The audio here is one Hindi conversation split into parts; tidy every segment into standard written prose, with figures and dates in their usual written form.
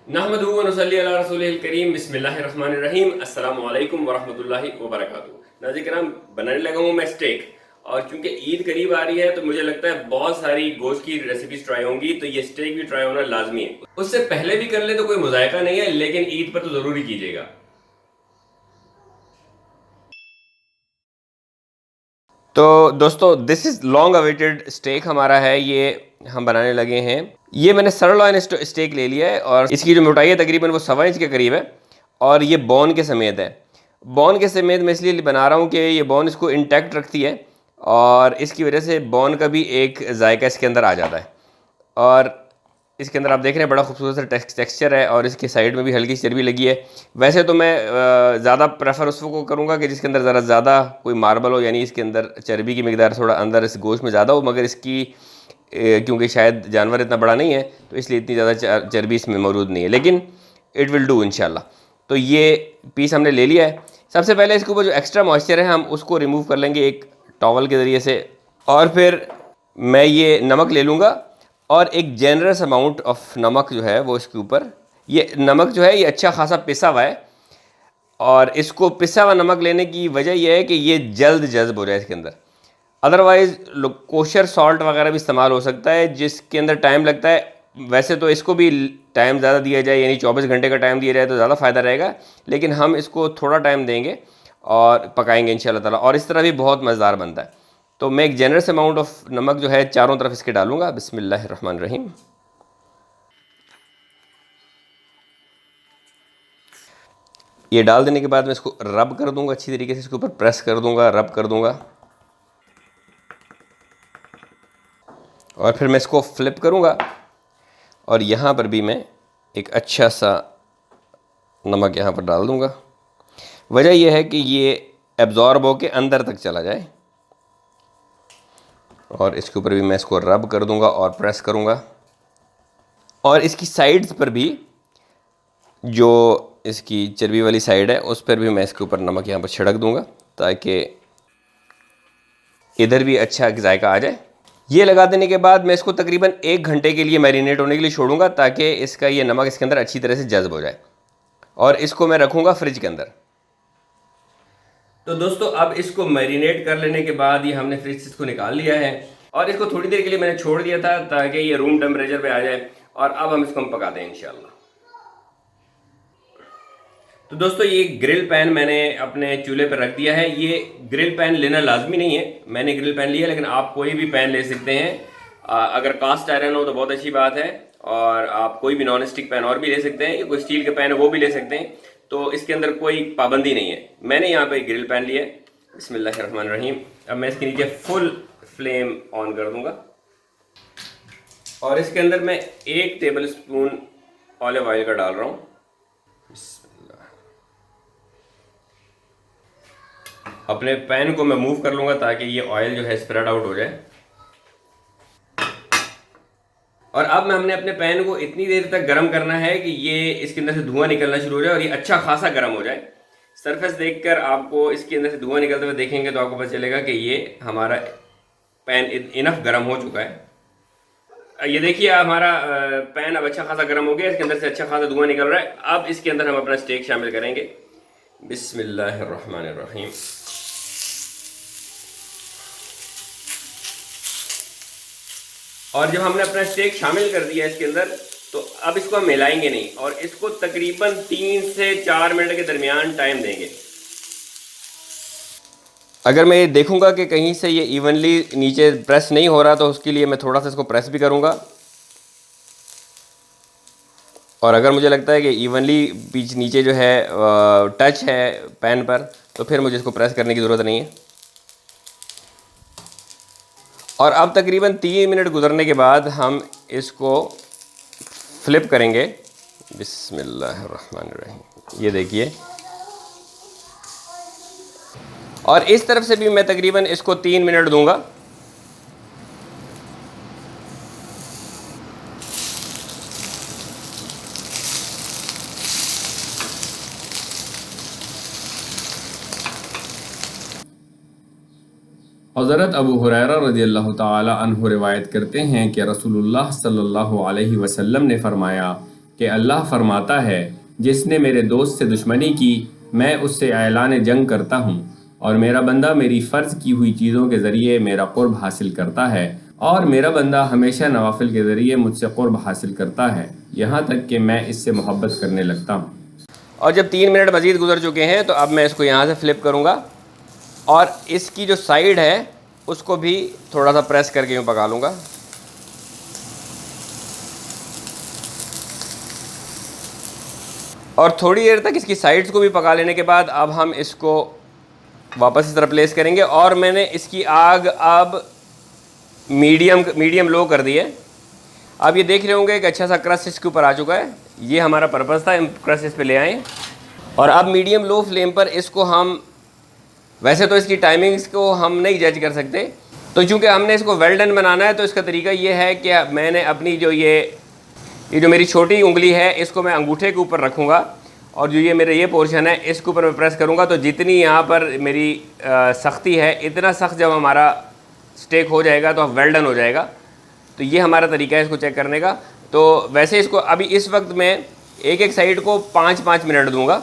नहमदुहु व नुसल्ली अला रसूलिल करीम बिस्मिल्लाहिर्रहमानिर्रहीम अस्सलामु अलैकुम व रहमतुल्लाहि व बरकातुहू। नाज़रीन किराम, बनाने लगा हूँ मैं स्टेक। और क्योंकि ईद करीब आ रही है तो मुझे लगता है बहुत सारी गोश्त की रेसिपीज ट्राई होंगी, तो ये स्टेक भी ट्राई होना लाजमी है। उससे पहले भी कर ले तो कोई मुजायका नहीं है, लेकिन ईद पर तो ज़रूरी कीजिएगा। तो दोस्तों, this is long awaited steak हमारा है, ये हम बनाने लगे हैं। ये मैंने सरलॉइन स्टेक ले लिया है और इसकी जो मोटाई है तकरीबन वो 1.25 इंच के करीब है और ये बोन के समेत है। बोन के समेत मैं इसलिए बना रहा हूँ कि ये बोन इसको इंटैक्ट रखती है और इसकी वजह से बोन का भी एक जायका इसके अंदर आ जाता है। और इसके अंदर आप देख रहे हैं बड़ा खूबसूरत सा टेक्सचर है और इसके साइड में भी हल्की सी चर्बी लगी है। वैसे तो मैं ज़्यादा प्रेफर उसको करूँगा कि जिसके अंदर ज़रा ज़्यादा कोई मार्बल हो, यानी इसके अंदर चर्बी की मिकदार थोड़ा अंदर इस गोश्त में ज़्यादा हो, मगर इसकी क्योंकि शायद जानवर इतना बड़ा नहीं है तो इसलिए इतनी ज़्यादा चर्बी इसमें मौजूद नहीं है, लेकिन इट विल डू इंशाल्लाह। तो ये पीस हमने ले लिया है। सबसे पहले इसके ऊपर जो एक्स्ट्रा मॉइस्चर है हम उसको रिमूव कर लेंगे एक टॉवल के ज़रिए से। और फिर मैं ये नमक ले लूँगा और एक जेनरस अमाउंट ऑफ नमक जो है वो इसके ऊपर, ये नमक जो है ये अच्छा खासा पिसा हुआ है। और इसको पिसा हुआ नमक लेने की वजह यह है कि ये जल्द जज्ब हो जाए इसके अंदर। अदरवाइज़ कोशर सॉल्ट वगैरह भी इस्तेमाल हो सकता है जिसके अंदर टाइम लगता है। वैसे तो इसको भी टाइम ज़्यादा दिया जाए, यानी 24 घंटे का टाइम दिया जाए तो ज़्यादा फ़ायदा रहेगा, लेकिन हम इसको थोड़ा टाइम देंगे और पकाएंगे इंशाल्लाह ताला, और इस तरह भी बहुत मज़ेदार बनता है। तो मैं एक जनरस अमाउंट ऑफ नमक जो है चारों तरफ इसके डालूँगा। बिस्मिल्लाहिर्रहमानिर्रहीम। ये डाल देने के बाद मैं इसको रब कर दूँगा, अच्छी तरीके से इसके ऊपर प्रेस कर दूँगा, रब कर दूँगा। और फिर मैं इसको फ्लिप करूँगा और यहाँ पर भी मैं एक अच्छा सा नमक यहाँ पर डाल दूँगा। वजह यह है कि ये एब्जॉर्ब हो के अंदर तक चला जाए। और इसके ऊपर भी मैं इसको रब कर दूँगा और प्रेस करूँगा। और इसकी साइड्स पर भी, जो इसकी चर्बी वाली साइड है उस पर भी मैं इसके ऊपर नमक यहाँ पर छिड़क दूँगा ताकि इधर भी अच्छा जायका आ जाए। ये लगा देने के बाद मैं इसको तकरीबन 1 घंटे के लिए मैरिनेट होने के लिए छोड़ूंगा ताकि इसका ये नमक इसके अंदर अच्छी तरह से जज्ब हो जाए, और इसको मैं रखूँगा फ्रिज के अंदर। तो दोस्तों, अब इसको मैरिनेट कर लेने के बाद ये हमने फ्रिज से इसको निकाल लिया है और इसको थोड़ी देर के लिए मैंने छोड़ दिया था ताकि ये रूम टेम्परेचर पे आ जाए, और अब हम इसको पकाते हैं इंशाल्लाह। तो दोस्तों, ये ग्रिल पैन मैंने अपने चूल्हे पर रख दिया है। ये ग्रिल पैन लेना लाजमी नहीं है, मैंने ग्रिल पैन लिया, लेकिन आप कोई भी पैन ले सकते हैं। अगर कास्ट आयरन हो तो बहुत अच्छी बात है, और आप कोई भी नॉन स्टिक पैन और भी ले सकते हैं, या कोई स्टील का पैन है वो भी ले सकते हैं। तो इसके अंदर कोई पाबंदी नहीं है। मैंने यहाँ पे ग्रिल पैन लिया है। बिस्मिल्लाहिर्रहमानिर्रहीम। अब मैं इसके नीचे फुल फ्लेम ऑन कर दूंगा और इसके अंदर मैं 1 टेबल स्पून ऑलिव ऑयल का डाल रहा हूँ। अपने पैन को मैं मूव कर लूँगा ताकि ये ऑयल जो है स्प्रेड आउट हो जाए। और अब हमने अपने पैन को इतनी देर तक गर्म करना है कि ये इसके अंदर से धुआं निकलना शुरू हो जाए और ये अच्छा खासा गर्म हो जाए। सरफेस देखकर आपको इसके अंदर से धुआं निकलते हुए देखेंगे तो आपको पता चलेगा कि ये हमारा पैन इनफ गर्म हो चुका है। ये देखिए, हमारा पैन अब अच्छा खासा गर्म हो गया, इसके अंदर से अच्छा खासा धुआं निकल रहा है। अब इसके अंदर हम अपना स्टेक शामिल करेंगे। बिस्मिल्लाहिर्रहमानिर्रहीम। और जब हमने अपना स्टेक शामिल कर दिया इसके अंदर, तो अब इसको हम मिलाएंगे नहीं और इसको तकरीबन 3 से 4 मिनट के दरमियान टाइम देंगे। अगर मैं ये देखूंगा कि कहीं से ये इवनली नीचे प्रेस नहीं हो रहा तो उसके लिए मैं थोड़ा सा इसको प्रेस भी करूंगा, और अगर मुझे लगता है कि इवनली बीच नीचे जो है टच है पैन पर, तो फिर मुझे इसको प्रेस करने की ज़रूरत नहीं है। और अब तकरीबन 3 मिनट गुजरने के बाद हम इसको फ्लिप करेंगे। बिस्मिल्लाहिर्रहमानिर्रहीम। ये देखिए, और इस तरफ से भी मैं तकरीबन इसको 3 मिनट दूंगा। हज़रत अबू हुरैरा रज़ियल्लाहु ताला अन्हु रिवायत करते हैं कि रसूलुल्लाह सल्लल्लाहु अलैहि वसल्लम ने फरमाया कि अल्लाह फरमाता है, जिसने मेरे दोस्त से दुश्मनी की मैं उससे ऐलान जंग करता हूँ, और मेरा बंदा मेरी फ़र्ज़ की हुई चीज़ों के ज़रिए मेरा क़ुर्ब हासिल करता है, और मेरा बंदा हमेशा नवाफिल के ज़रिए मुझसे क़ुर्ब हासिल करता है, यहाँ तक कि मैं इससे मोहब्बत करने लगता हूँ। और जब 3 मिनट मज़ीद गुजर चुके हैं तो अब मैं इसको यहाँ से फ़्लिप करूँगा और इसकी जो साइड है उसको भी थोड़ा सा प्रेस करके यूँ पका लूँगा। और थोड़ी देर तक इसकी साइड्स को भी पका लेने के बाद अब हम इसको वापस इस तरह प्लेस करेंगे, और मैंने इसकी आग अब मीडियम लो कर दी है। अब ये देख रहे होंगे कि अच्छा सा क्रस्ट इसके ऊपर आ चुका है। ये हमारा पर्पज़ था, हम क्रस्ट इस पे ले आए। और अब मीडियम लो फ्लेम पर इसको हम, वैसे तो इसकी टाइमिंग्स को हम नहीं जज कर सकते, तो चूँकि हमने इसको वेल डन बनाना है तो इसका तरीका ये है कि मैंने अपनी जो ये जो मेरी छोटी उंगली है इसको मैं अंगूठे के ऊपर रखूँगा, और जो ये मेरा ये पोर्शन है इसके ऊपर मैं प्रेस करूँगा, तो जितनी यहाँ पर मेरी सख्ती है, इतना सख्त जब हमारा स्टेक हो जाएगा तो वेल डन हो जाएगा। तो ये हमारा तरीका है इसको चेक करने का। तो वैसे इसको अभी इस वक्त मैं एक साइड को 5-5 मिनट दूंगा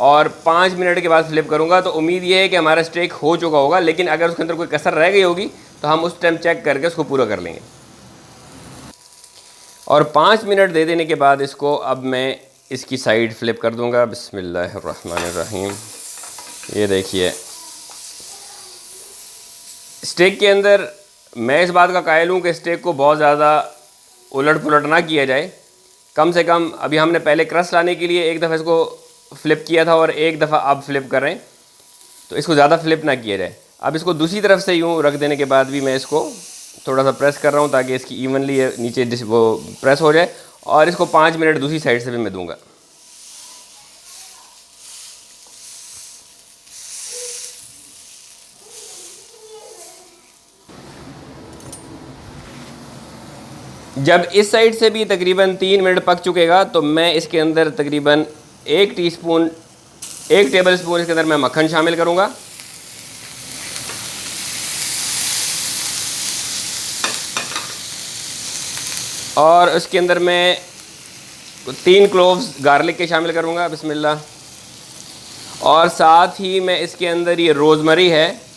और 5 मिनट के बाद फ्लिप करूंगा, तो उम्मीद ये है कि हमारा स्टेक हो चुका होगा। लेकिन अगर उसके अंदर कोई कसर रह गई होगी तो हम उस टाइम चेक करके उसको पूरा कर लेंगे। और 5 मिनट दे देने के बाद इसको अब मैं इसकी साइड फ्लिप कर दूंगा। बिस्मिल्लाहिर्रहमानिर्रहीम। ये देखिए, स्टेक के अंदर मैं इस बात का कायल हूँ कि स्टेक को बहुत ज़्यादा उलट पुलट ना किया जाए। कम से कम अभी हमने पहले क्रस्ट लाने के लिए एक दफ़ा इसको फ्लिप किया था और एक दफ़ा अब फ्लिप कर रहे हैं, तो इसको ज़्यादा फ्लिप ना किया जाए। अब इसको दूसरी तरफ से यूँ रख देने के बाद भी मैं इसको थोड़ा सा प्रेस कर रहा हूँ ताकि इसकी इवनली नीचे वो प्रेस हो जाए, और इसको 5 मिनट दूसरी साइड से भी मैं दूँगा। जब इस साइड से भी तकरीबन 3 मिनट पक चुकेगा तो मैं इसके अंदर तकरीबन 1 टेबल स्पून इसके अंदर मैं मक्खन शामिल करूँगा। और उसके अंदर मैं 3 क्लोव्स गार्लिक के शामिल करूँगा, बिस्मिल्लाह। और साथ ही मैं इसके अंदर ये रोज़मरी है,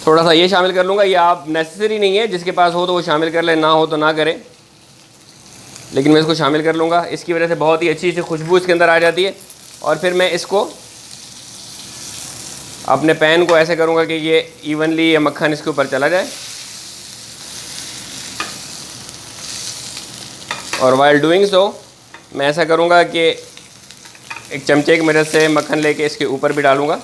थोड़ा सा ये शामिल कर लूँगा। ये आप नेसेसरी नहीं है, जिसके पास हो तो वो शामिल कर ले, ना हो तो ना करें, लेकिन मैं इसको शामिल कर लूँगा। इसकी वजह से बहुत ही अच्छी सी खुशबू इसके अंदर आ जाती है। और फिर मैं इसको अपने पैन को ऐसे करूँगा कि ये इवनली ये मक्खन इसके ऊपर चला जाए। और वाइल डूइंग सो मैं ऐसा करूँगा कि एक चमचे की मदद से मक्खन लेके इसके ऊपर भी डालूँगा।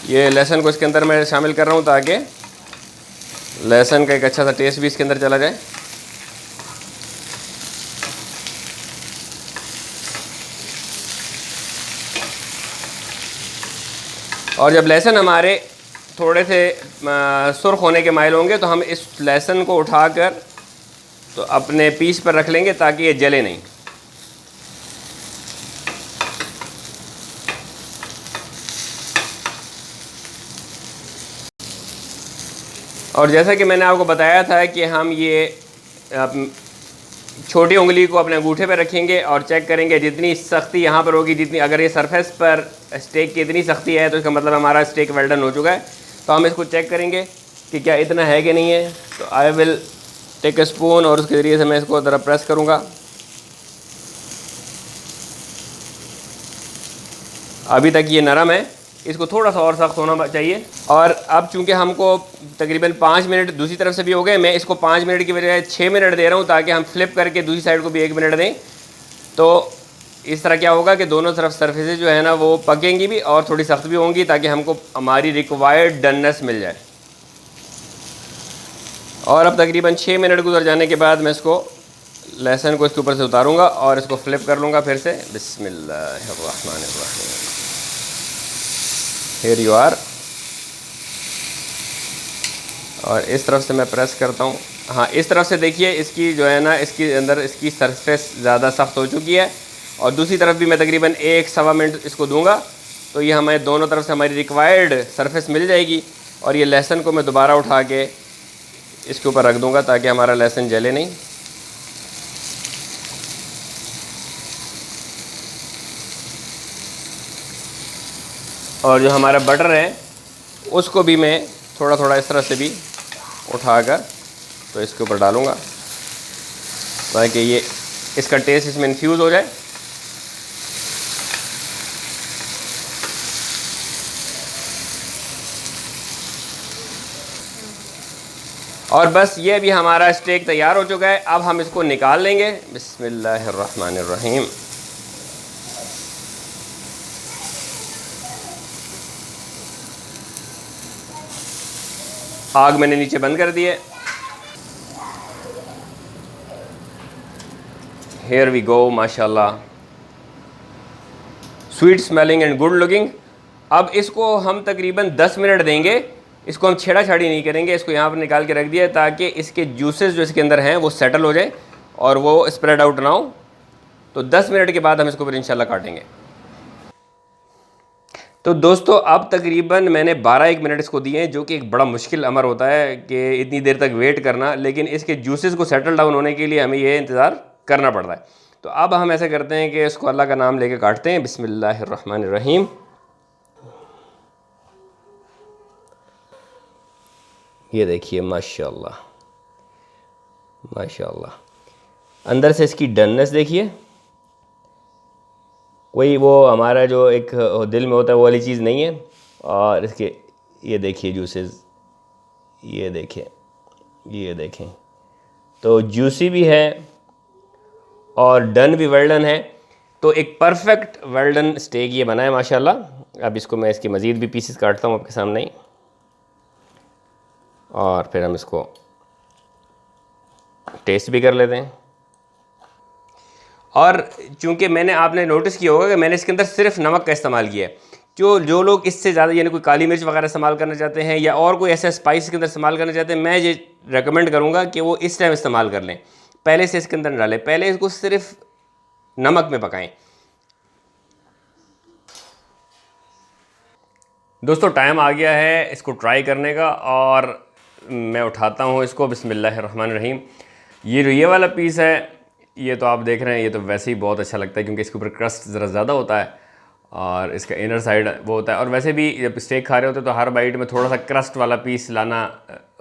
ये लहसुन को इसके अंदर मैं शामिल कर रहा हूँ ताकि लहसुन का एक अच्छा सा टेस्ट भी इसके अंदर चला जाए। और जब लहसुन हमारे थोड़े से सुर्ख होने के माइल होंगे तो हम इस लहसुन को उठाकर तो अपने पीस पर रख लेंगे ताकि ये जले नहीं। और जैसा कि मैंने आपको बताया था कि हम ये छोटी उंगली को अपने अंगूठे पर रखेंगे और चेक करेंगे जितनी सख्ती यहाँ पर होगी, जितनी अगर ये सरफेस पर स्टेक की इतनी सख्ती है तो इसका मतलब हमारा स्टेक वेल डन हो चुका है। तो हम इसको चेक करेंगे कि क्या इतना है कि नहीं है। तो I will take a spoon और उसके ज़रिए से मैं इसको ज़रा प्रेस करूँगा। अभी तक ये नरम है, इसको थोड़ा सा और सख्त होना चाहिए। और अब चूंकि हमको तकरीबन 5 मिनट दूसरी तरफ से भी हो गए, मैं इसको 5 मिनट की बजाय 6 मिनट दे रहा हूँ ताकि हम फ्लिप करके दूसरी साइड को भी 1 मिनट दें। तो इस तरह क्या होगा कि दोनों तरफ सरफेसेज जो है ना वो पकेंगी भी और थोड़ी सख्त भी होंगी ताकि हमको हमारी रिक्वायर्ड डननेस मिल जाए। और अब तकरीबन 6 मिनट गुजर जाने के बाद मैं इसको लहसुन को इसके ऊपर से उतारूँगा और इसको फ्लिप कर लूँगा फिर से। बिस्मिल्लाहिर्रहमानिर्रहीम। Here you are. और इस तरफ से मैं प्रेस करता हूँ। हाँ, इस तरफ से देखिए इसकी जो है ना इसकी अंदर इसकी सरफेस ज़्यादा सख्त हो चुकी है। और दूसरी तरफ भी मैं तकरीबन 1 सवा मिनट इसको दूंगा तो ये हमें दोनों तरफ से हमारी रिक्वायर्ड सरफेस मिल जाएगी। और ये लहसुन को मैं दोबारा उठा के इसके ऊपर रख दूंगा ताकि हमारा लहसुन जले नहीं। और जो हमारा बटर है उसको भी मैं थोड़ा थोड़ा इस तरह से भी उठाकर तो इसके ऊपर डालूँगा ताकि ये इसका टेस्ट इसमें इन्फ्यूज़ हो जाए। और बस ये भी हमारा स्टेक तैयार हो चुका है। अब हम इसको निकाल लेंगे। बिस्मिल्लाहिर्रहमानिर्रहीम। आग मैंने नीचे बंद कर दी है। हेयर वी गो, माशाल्लाह, sweet smelling and good looking. अब इसको हम तकरीबन 10 मिनट देंगे। इसको हम छेड़ा छाड़ी नहीं करेंगे, इसको यहाँ पर निकाल के रख दिया ताकि इसके जूसेस जो इसके अंदर हैं वो सेटल हो जाए और वो स्प्रेड आउट ना हो। तो 10 मिनट के बाद हम इसको फिर इंशाल्लाह काटेंगे। तो दोस्तों अब तकरीबन मैंने 12-1 मिनट इसको दिए हैं, जो कि एक बड़ा मुश्किल अमर होता है कि इतनी देर तक वेट करना, लेकिन इसके जूसेस को सेटल डाउन होने के लिए हमें ये इंतज़ार करना पड़ता है। तो अब हम ऐसा करते हैं कि इसको अल्लाह का नाम लेके काटते हैं। बिस्मिल्लाहिर्रहमानिर्रहीम। ये देखिए, माशाल्लाह माशाल्लाह, अंदर से इसकी डननेस देखिए। कोई वो हमारा जो एक दिल में होता है वो वाली चीज़ नहीं है। और इसके ये देखिए जूसेस, ये देखें तो जूसी भी है और डन भी वेल डन है। तो एक परफेक्ट वेल डन स्टेक ये बना है माशाल्लाह। अब इसको मैं इसके मज़ीद भी पीसेस काटता हूँ आपके सामने ही, और फिर हम इसको टेस्ट भी कर लेते हैं। और चूंकि मैंने, आपने नोटिस किया होगा कि मैंने इसके अंदर सिर्फ नमक का इस्तेमाल किया है। जो लोग इससे ज़्यादा यानी कोई काली मिर्च वगैरह इस्तेमाल करना चाहते हैं या और कोई ऐसा स्पाइस के अंदर इस्तेमाल करना चाहते हैं, मैं ये रेकमेंड करूँगा कि वो इस टाइम इस्तेमाल कर लें, पहले से इसके अंदर न डालें। पहले इसको सिर्फ नमक में पकाएं। दोस्तों टाइम आ गया है इसको ट्राई करने का, और मैं उठाता हूँ इसको। बिस्मिल्लाहिर्रहमानिर्रहीम। ये वाला पीस है, ये तो आप देख रहे हैं, ये तो वैसे ही बहुत अच्छा लगता है क्योंकि इसके ऊपर क्रस्ट ज़रा ज़्यादा होता है और इसका इनर साइड वो होता है। और वैसे भी जब स्टेक खा रहे होते हैं तो हर बाइट में थोड़ा सा क्रस्ट वाला पीस लाना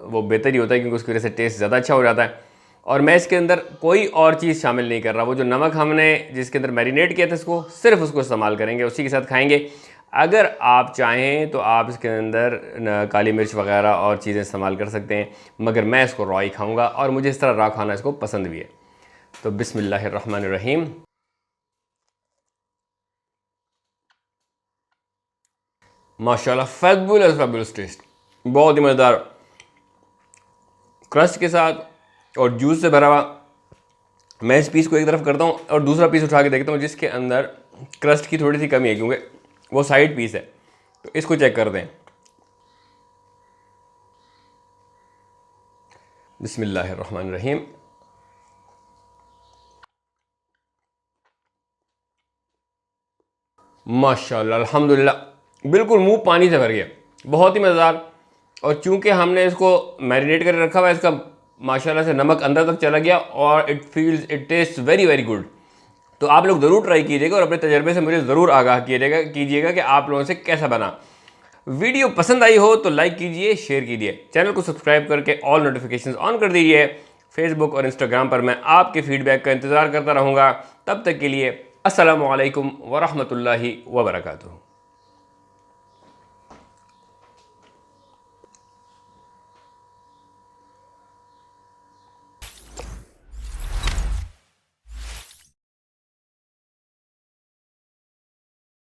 वो बेहतर ही होता है क्योंकि उसकी वजह से टेस्ट ज़्यादा अच्छा हो जाता है। और मैं इसके अंदर कोई और चीज़ शामिल नहीं कर रहा। वो जो नमक हमने जिसके अंदर मैरिनेट किया था इसको सिर्फ उसको इस्तेमाल करेंगे, उसी के साथ खाएँगे। अगर आप चाहें तो आप इसके अंदर काली मिर्च वगैरह और चीज़ें इस्तेमाल कर सकते हैं, मगर मैं इसको रॉ ही खाऊँगा और मुझे इस तरह रॉ खाना इसको पसंद भी है। तो बिस्मिल्लाहिर्रहमानिर्रहीम। माशाल्लाह, फैबुलस टेस्ट, बहुत ही मज़ेदार, क्रस्ट के साथ और जूस से भरा हुआ। मैं इस पीस को एक तरफ करता हूँ और दूसरा पीस उठा के देखता हूँ जिसके अंदर क्रस्ट की थोड़ी सी कमी है क्योंकि वो साइड पीस है। तो इसको चेक कर दें। बिस्मिल्लाहिर्रहमानिर्रहीम। माशाल्लाह, अल्हम्दुलिल्लाह, बिल्कुल मुंह पानी से भर गया, बहुत ही मज़ेदार। और चूंकि हमने इसको मैरिनेट करके रखा हुआ है, इसका माशाल्लाह से नमक अंदर तक चला गया और it taste very very good. तो आप लोग ज़रूर ट्राई कीजिएगा और अपने तजर्बे से मुझे ज़रूर आगाह कीजिएगा कि आप लोगों से कैसा बना। वीडियो पसंद आई हो तो लाइक कीजिए, शेयर कीजिए, चैनल को सब्सक्राइब करके ऑल नोटिफिकेशंस ऑन कर दीजिए। फेसबुक और इंस्टाग्राम पर मैं आपके फीडबैक का इंतज़ार करता रहूँगा। तब तक के लिए अस्सलामु अलैकुम वरहमतुल्लाहि वबरकातुहू।